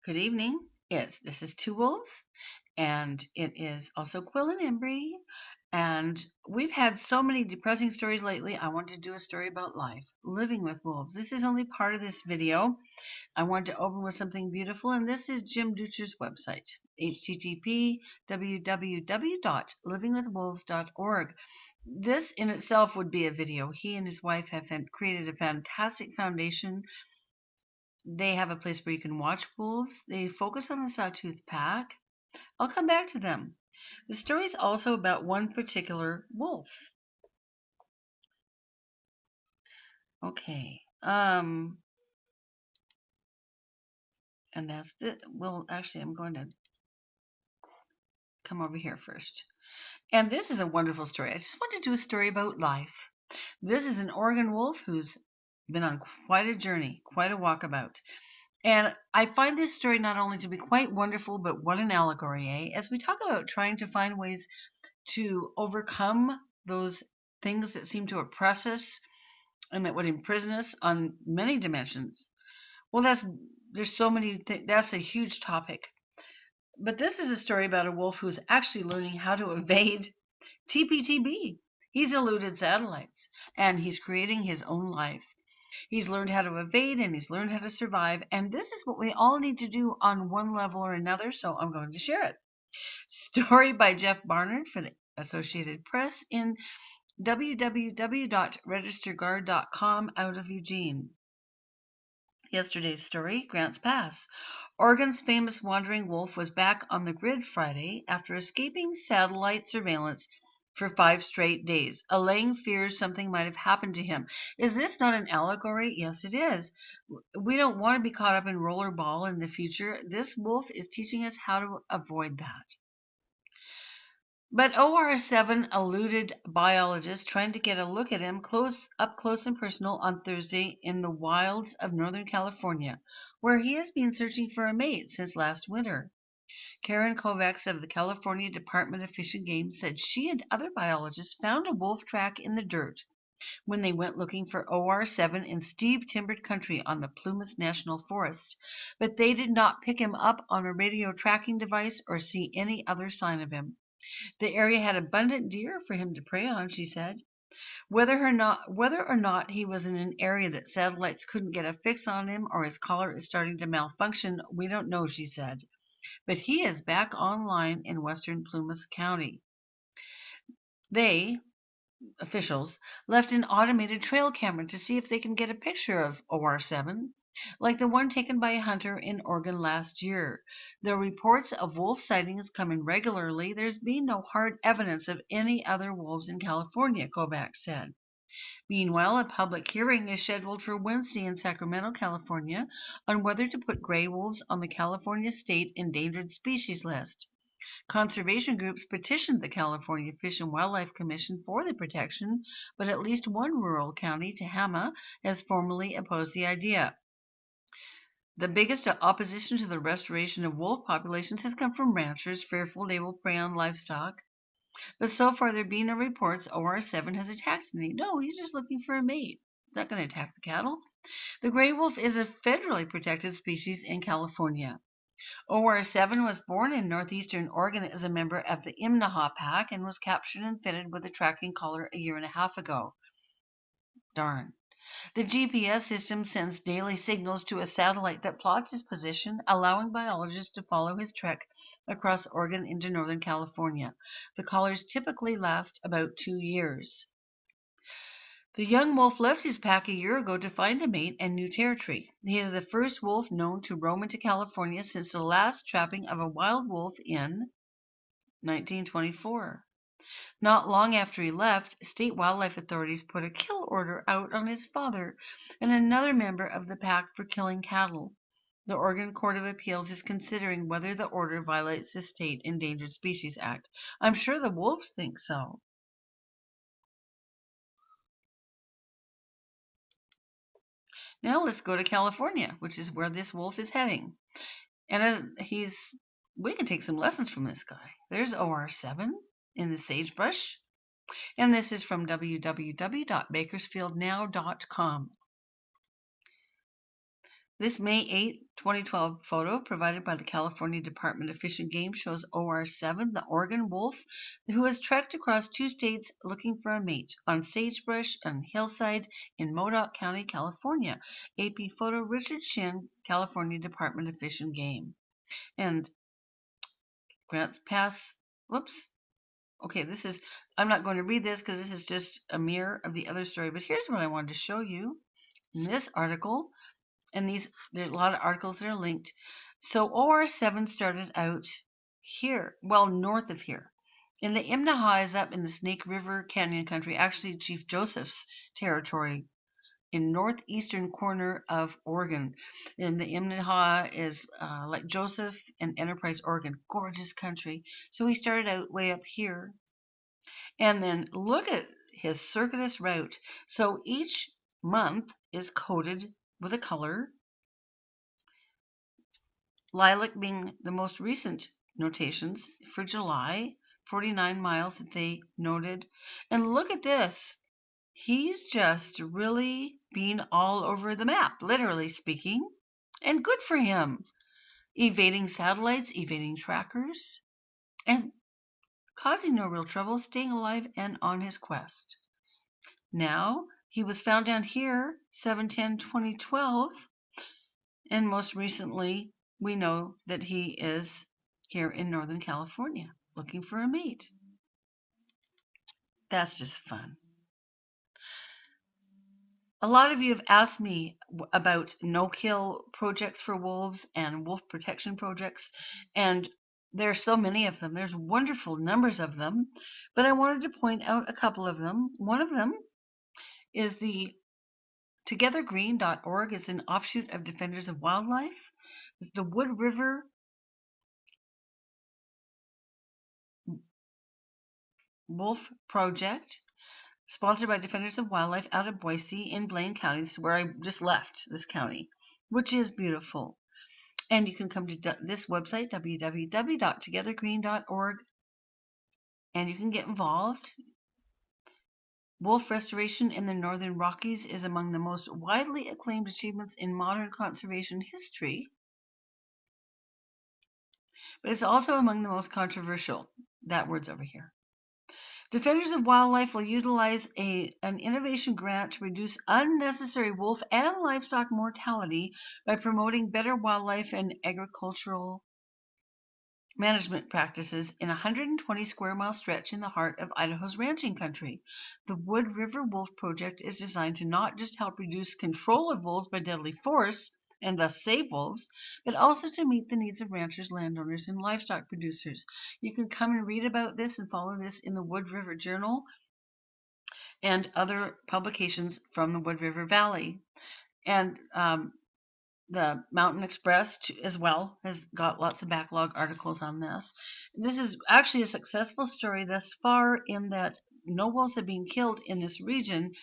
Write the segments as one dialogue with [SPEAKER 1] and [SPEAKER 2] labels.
[SPEAKER 1] Good evening. This is Two Wolves, and it is also Quill and Embry. And we've had so many depressing stories lately. I want to do a story about life, living with wolves. This is only part of this video. I want to open with something beautiful, and this is Jim Ducher's website, http://www.livingwithwolves.org. This in itself would be a video. He and his wife have created a fantastic foundation. They have a place where you can watch wolves. They focus on the sawtooth pack. I'll come back to them. The story is also about one particular wolf. Okay. And that's it. Well, actually, I'm going to come over here first. And this is a wonderful story. I just want to do a story about life. This is an Oregon wolf who's been on quite a journey, quite a walkabout. And I find this story not only to be quite wonderful, but what an allegory, eh? As we talk about trying to find ways to overcome those things that seem to oppress us and that would imprison us on many dimensions. Well, there's so many that's a huge topic. But this is a story about a wolf who's actually learning how to evade TPTB. He's eluded satellites and he's creating his own life. He's learned how to evade and he's learned how to survive. And this is what we all need to do on one level or another. So I'm going to share it. Story by Jeff Barnard for the Associated Press in www.registerguard.com out of Eugene. Yesterday's story, Grants Pass. Oregon's famous wandering wolf was back on the grid Friday after escaping satellite surveillance for 5 straight days, allaying fears something might have happened to him. Is this not an allegory? Yes, it is. We don't want to be caught up in rollerball in the future. This wolf is teaching us how to avoid that. But OR7 eluded biologists trying to get a look at him up close and personal on Thursday in the wilds of Northern California, where he has been searching for a mate since last winter. Karen Kovacs of the California Department of Fish and Game said she and other biologists found a wolf track in the dirt when they went looking for OR7 in steep timbered country on the Plumas National Forest, but they did not pick him up on a radio tracking device or see any other sign of him. The area had abundant deer for him to prey on, she said. Whether or not he was in an area that satellites couldn't get a fix on him or his collar is starting to malfunction, we don't know, she said. But he is back online in western Plumas County. Officials, left an automated trail camera to see if they can get a picture of OR7, like the one taken by a hunter in Oregon last year. Though reports of wolf sightings come in regularly, there's been no hard evidence of any other wolves in California, Kovacs said. Meanwhile, a public hearing is scheduled for Wednesday in Sacramento, California, on whether to put gray wolves on the California State Endangered Species List. Conservation groups petitioned the California Fish and Wildlife Commission for the protection, but at least one rural county, Tehama, has formally opposed the idea. The biggest opposition to the restoration of wolf populations has come from ranchers fearful they will prey on livestock. But so far there have been no reports OR7 has attacked any. No, he's just looking for a mate. He's not going to attack the cattle. The gray wolf is a federally protected species in California. OR7 was born in northeastern Oregon as a member of the Imnaha pack and was captured and fitted with a tracking collar a year and a half ago. Darn. The GPS system sends daily signals to a satellite that plots his position, allowing biologists to follow his trek across Oregon into Northern California. The collars typically last about 2 years. The young wolf left his pack a year ago to find a mate and new territory. He is the first wolf known to roam into California since the last trapping of a wild wolf in 1924. Not long after he left, state wildlife authorities put a kill order out on his father and another member of the pack for killing cattle. The Oregon Court of Appeals is considering whether the order violates the State Endangered Species Act. I'm sure the wolves think so. Now let's go to California, which is where this wolf is heading. And we can take some lessons from this guy. There's OR7 in the sagebrush. And this is from www.bakersfieldnow.com. This May 8, 2012 photo provided by the California Department of Fish and Game shows OR7, the Oregon wolf, who has trekked across 2 states looking for a mate on sagebrush and hillside in Modoc County, California. AP photo Richard Shin, California Department of Fish and Game. And Grants Pass, whoops. Okay, I'm not going to read this because this is just a mirror of the other story, but here's what I wanted to show you in this article. And there are a lot of articles that are linked. So OR7 started out here, well, north of here. And the Imnaha is up in the Snake River Canyon country, actually Chief Joseph's territory in northeastern corner of Oregon. And the Imnaha is like Joseph and Enterprise, Oregon, gorgeous country. So he started out way up here. And then look at his circuitous route. So each month is coded with a color, lilac being the most recent notations for July, 49 miles that they noted. And look at this. He's just really been all over the map, literally speaking. And good for him. Evading satellites, evading trackers, and causing no real trouble, staying alive and on his quest. Now, he was found down here, 7/10/2012, and most recently, we know that he is here in Northern California looking for a mate. That's just fun. A lot of you have asked me about no-kill projects for wolves and wolf protection projects, and there are so many of them. There's wonderful numbers of them, but I wanted to point out a couple of them. One of them is the TogetherGreen.org is an offshoot of Defenders of Wildlife. It's the Wood River Wolf Project, sponsored by Defenders of Wildlife out of Boise in Blaine County. This is where I just left this county, which is beautiful. And you can come to this website, www.togethergreen.org, and you can get involved. Wolf restoration in the Northern Rockies is among the most widely acclaimed achievements in modern conservation history, but it's also among the most controversial. That word's over here. Defenders of Wildlife will utilize an innovation grant to reduce unnecessary wolf and livestock mortality by promoting better wildlife and agricultural management practices in a 120 square mile stretch in the heart of Idaho's ranching country. The Wood River Wolf Project is designed to not just help reduce control of wolves by deadly force and thus save wolves, but also to meet the needs of ranchers, landowners, and livestock producers. You can come and read about this and follow this in the Wood River Journal and other publications from the Wood River Valley. And the Mountain Express as well has got lots of backlog articles on this. This is actually a successful story thus far in that no wolves have been killed in this region,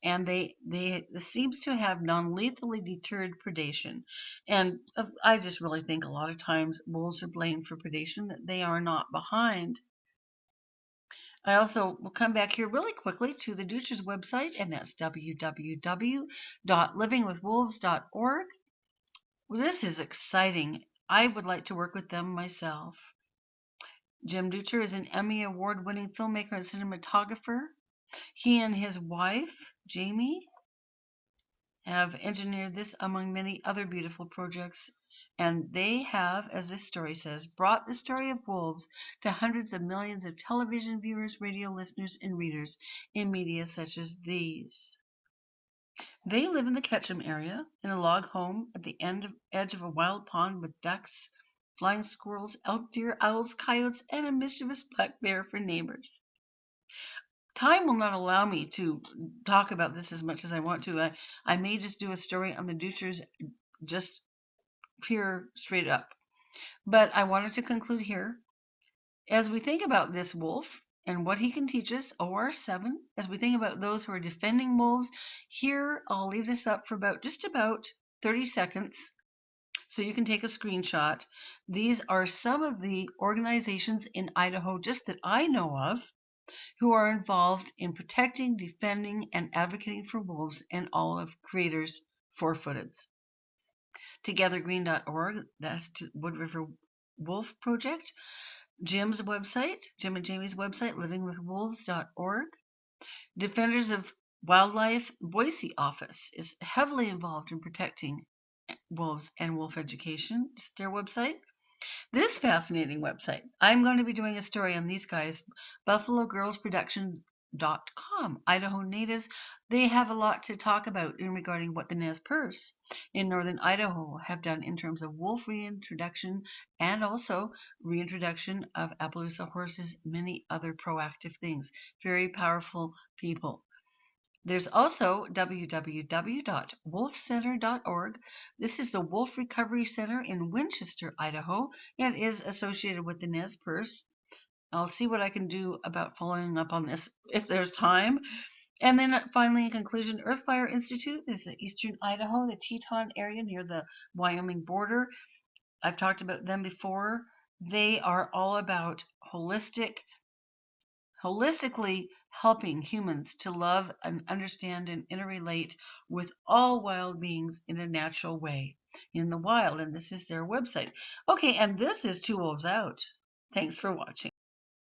[SPEAKER 1] and they seems to have non-lethally deterred predation. And I just really think a lot of times wolves are blamed for predation that they are not behind. I also will come back here really quickly to the Dutcher's website, and that's www.livingwithwolves.org. Well, this is exciting. I would like to work with them myself. Jim Dutcher is an Emmy Award-winning filmmaker and cinematographer. He and his wife, Jamie, have engineered this among many other beautiful projects, and they have, as this story says, brought the story of wolves to hundreds of millions of television viewers, radio listeners, and readers in media such as these. They live in the Ketchum area in a log home at the edge of a wild pond with ducks, flying squirrels, elk, deer, owls, coyotes, and a mischievous black bear for neighbors. Time will not allow me to talk about this as much as I want to. I may just do a story on the Dutchers, just pure straight up. But I wanted to conclude here. As we think about this wolf and what he can teach us, OR7, as we think about those who are defending wolves, here I'll leave this up for just about 30 seconds so you can take a screenshot. These are some of the organizations in Idaho, just that I know of, who are involved in protecting, defending, and advocating for wolves and all of Creator's four-footeds. togethergreen.org, that's Wood River Wolf Project. Jim's website, Jim and Jamie's website, livingwithwolves.org. Defenders of Wildlife Boise office is heavily involved in protecting wolves and wolf education. It's their website. This fascinating website. I'm going to be doing a story on these guys. BuffaloGirlsProduction.com. Idaho natives, they have a lot to talk about in regarding what the Nez Perce in northern Idaho have done in terms of wolf reintroduction and also reintroduction of Appaloosa horses, many other proactive things. Very powerful people. There's also www.wolfcenter.org. This is the Wolf Recovery Center in Winchester, Idaho. It is associated with the Nez Perce. I'll see what I can do about following up on this if there's time. And then finally, in conclusion, Earthfire Institute is in eastern Idaho, the Teton area near the Wyoming border. I've talked about them before. They are all about holistically helping humans to love and understand and interrelate with all wild beings in a natural way in the wild. And this is their website. Okay, and this is Two Wolves Out. Thanks for watching.